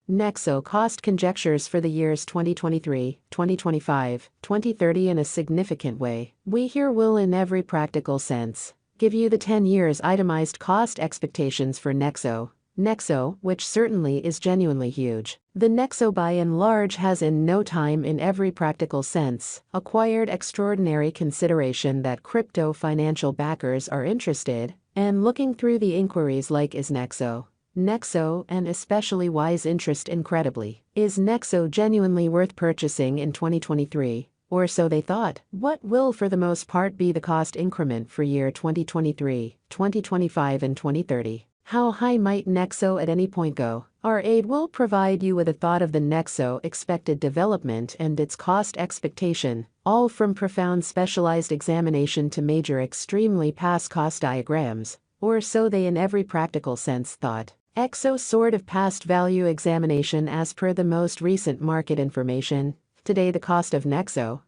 NEXO cost conjectures for the years 2023, 2025, 2030 in a significant way. We here will, in every practical sense, give you the 10 years itemized cost expectations for NEXO. NEXO, which certainly is genuinely huge. The NEXO by and large has in no time in every practical sense acquired extraordinary consideration that crypto financial backers are interested and looking through the inquiries like is NEXO. NEXO, and especially wise interest incredibly. Is NEXO genuinely worth purchasing in 2023? Or so they thought. What will for the most part be the cost increment for year 2023, 2025 and 2030? How high might NEXO at any point go? Our aid will provide you with a thought of the NEXO expected development and its cost expectation, all from profound specialized examination to major extremely past cost diagrams, or so they in every practical sense thought. EXO sort of past value examination as per the most recent market information. Today the cost of NEXO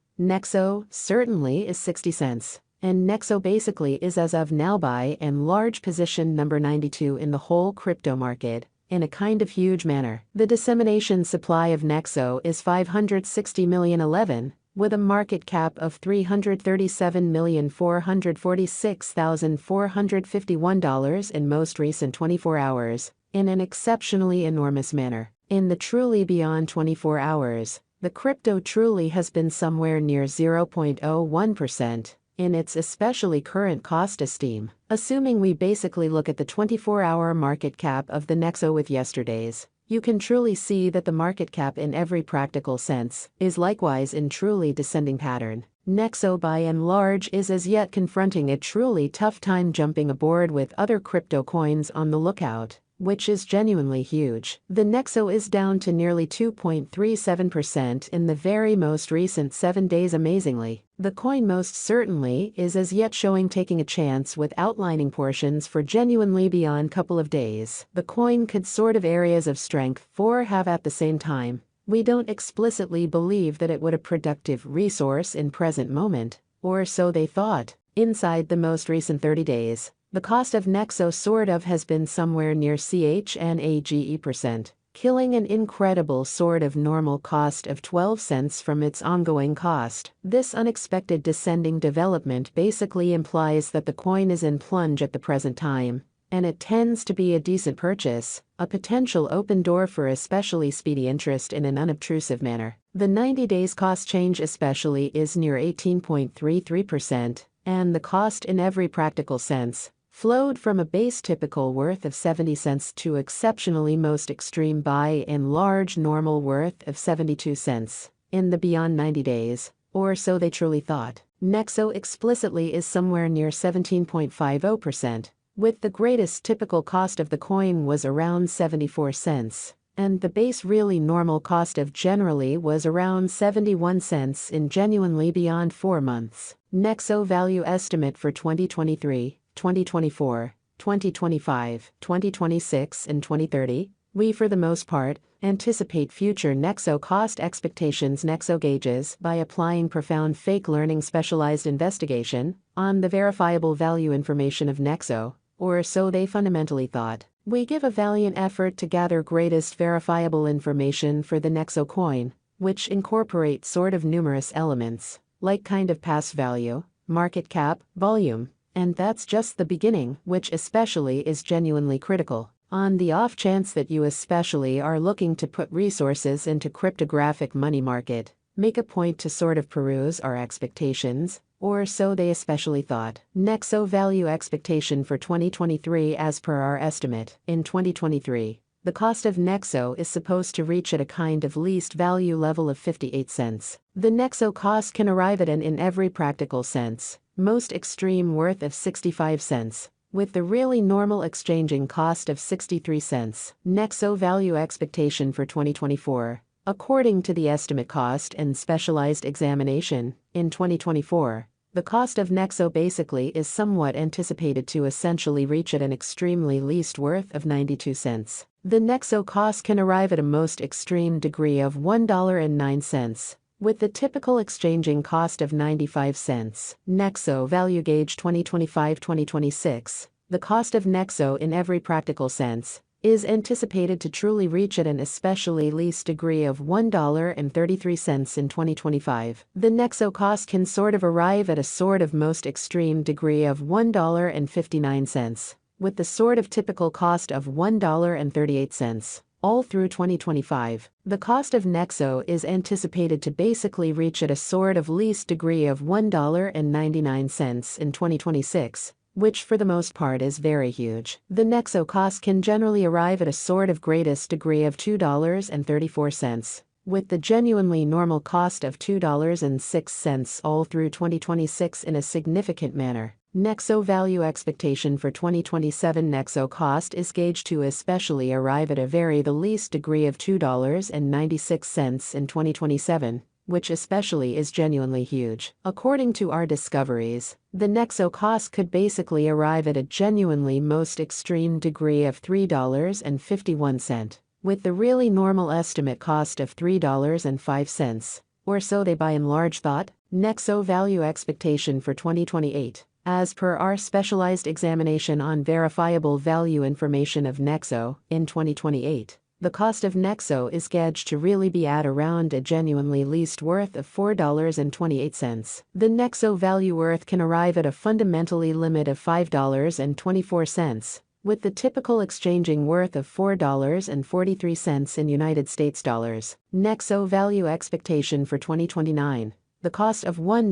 certainly is 60 cents. And NEXO basically is as of now by and large position number 92 in the whole crypto market, in a kind of huge manner. The dissemination supply of NEXO is 560,011,011, with a market cap of $337,446,451 in most recent 24 hours, in an exceptionally enormous manner. In the truly beyond 24 hours, the crypto truly has been somewhere near 0.01%. In its especially current cost esteem, assuming we basically look at the 24-hour market cap of the NEXO with yesterday's, you can truly see that the market cap in every practical sense is likewise in truly descending pattern. NEXO by and large is as yet confronting a truly tough time jumping aboard with other crypto coins on the lookout, which is genuinely huge. The NEXO is down to nearly 2.37% in the very most recent 7 days amazingly. The coin most certainly is as yet showing taking a chance with outlining portions for genuinely beyond couple of days. The coin could sort of areas of strength for have at the same time. We don't explicitly believe that it would a productive resource in present moment, or so they thought. Inside the most recent 30 days, the cost of NEXO sort of has been somewhere near CHNAGE%, killing an incredible sort of normal cost of 12 cents from its ongoing cost. This unexpected descending development basically implies that the coin is in plunge at the present time, and it tends to be a decent purchase, a potential open door for especially speedy interest in an unobtrusive manner. The 90 days cost change especially is near 18.33%, and the cost in every practical sense flowed from a base typical worth of 70 cents to exceptionally most extreme by and large normal worth of 72 cents in the beyond 90 days, or so they truly thought. NEXO explicitly is somewhere near 17.50%, with the greatest typical cost of the coin was around 74 cents, and the base really normal cost of generally was around 71 cents in genuinely beyond 4 months. NEXO value estimate for 2023, 2024, 2025, 2026 and 2030, we for the most part, anticipate future NEXO cost expectations NEXO gauges by applying profound fake learning specialized investigation on the verifiable value information of NEXO, or so they fundamentally thought. We give a valiant effort to gather greatest verifiable information for the NEXO coin, which incorporates sort of numerous elements, like kind of past value, market cap, volume, and that's just the beginning, which especially is genuinely critical. On the off chance that you especially are looking to put resources into cryptographic money market, make a point to sort of peruse our expectations, or so they especially thought. NEXO value expectation for 2023 as per our estimate. In 2023, the cost of NEXO is supposed to reach at a kind of least value level of 58 cents. The NEXO cost can arrive at an in every practical sense most extreme worth of 65 cents, with the really normal exchanging cost of 63 cents. NEXO value expectation for 2024, according to the estimate cost and specialized examination, in 2024, the cost of NEXO basically is somewhat anticipated to essentially reach at an extremely least worth of 92 cents. The NEXO cost can arrive at a most extreme degree of $1.09. With the typical exchanging cost of 95 cents. NEXO value gauge 2025-2026. The cost of NEXO in every practical sense is anticipated to truly reach at an especially least degree of $1.33 in 2025. The NEXO cost can sort of arrive at a sort of most extreme degree of $1.59, with the sort of typical cost of $1.38. All through 2025, the cost of NEXO is anticipated to basically reach at a sort of least degree of $1.99 in 2026, which for the most part is very huge. The NEXO cost can generally arrive at a sort of greatest degree of $2.34, with the genuinely normal cost of $2.06 all through 2026 in a significant manner. NEXO value expectation for 2027. NEXO cost is gauged to especially arrive at a very the least degree of $2.96 in 2027, which especially is genuinely huge. According to our discoveries, the NEXO cost could basically arrive at a genuinely most extreme degree of $3.51, with the really normal estimate cost of $3.05, or so they by and large thought. NEXO value expectation for 2028. As per our specialized examination on verifiable value information of NEXO, in 2028, the cost of NEXO is gauged to really be at around a genuinely least worth of $4.28. The NEXO value worth can arrive at a fundamentally limit of $5.24, with the typical exchanging worth of $4.43 in United States dollars. NEXO value expectation for 2029. The cost of one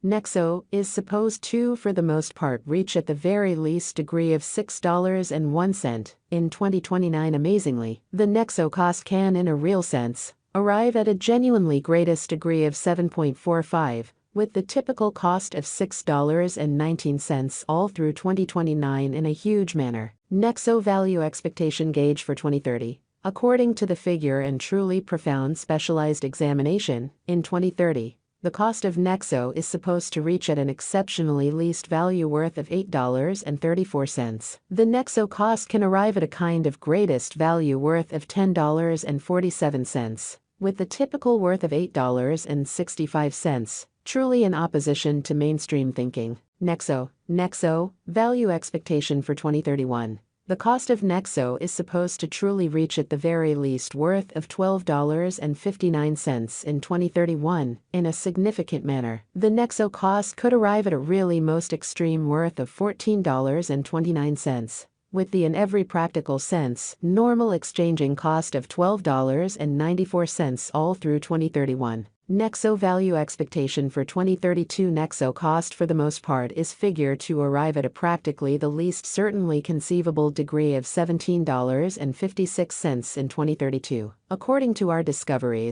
NEXO is supposed to, for the most part, reach at the very least degree of $6.01 in 2029. Amazingly, the NEXO cost can, in a real sense, arrive at a genuinely greatest degree of 7.45, with the typical cost of $6.19 all through 2029 in a huge manner. NEXO value expectation gauge for 2030. According to the figure and truly profound specialized examination, in 2030, the cost of NEXO is supposed to reach at an exceptionally least value worth of $8.34. The NEXO cost can arrive at a kind of greatest value worth of $10.47, with the typical worth of $8.65, truly in opposition to mainstream thinking. NEXO value expectation for 2031. The cost of NEXO is supposed to truly reach at the very least worth of $12.59 in 2031, in a significant manner. The NEXO cost could arrive at a really most extreme worth of $14.29, with the in every practical sense normal exchanging cost of $12.94 all through 2031. NEXO value expectation for 2032. NEXO cost for the most part is figured to arrive at a practically the least certainly conceivable degree of $17.56 in 2032. According to our discoveries,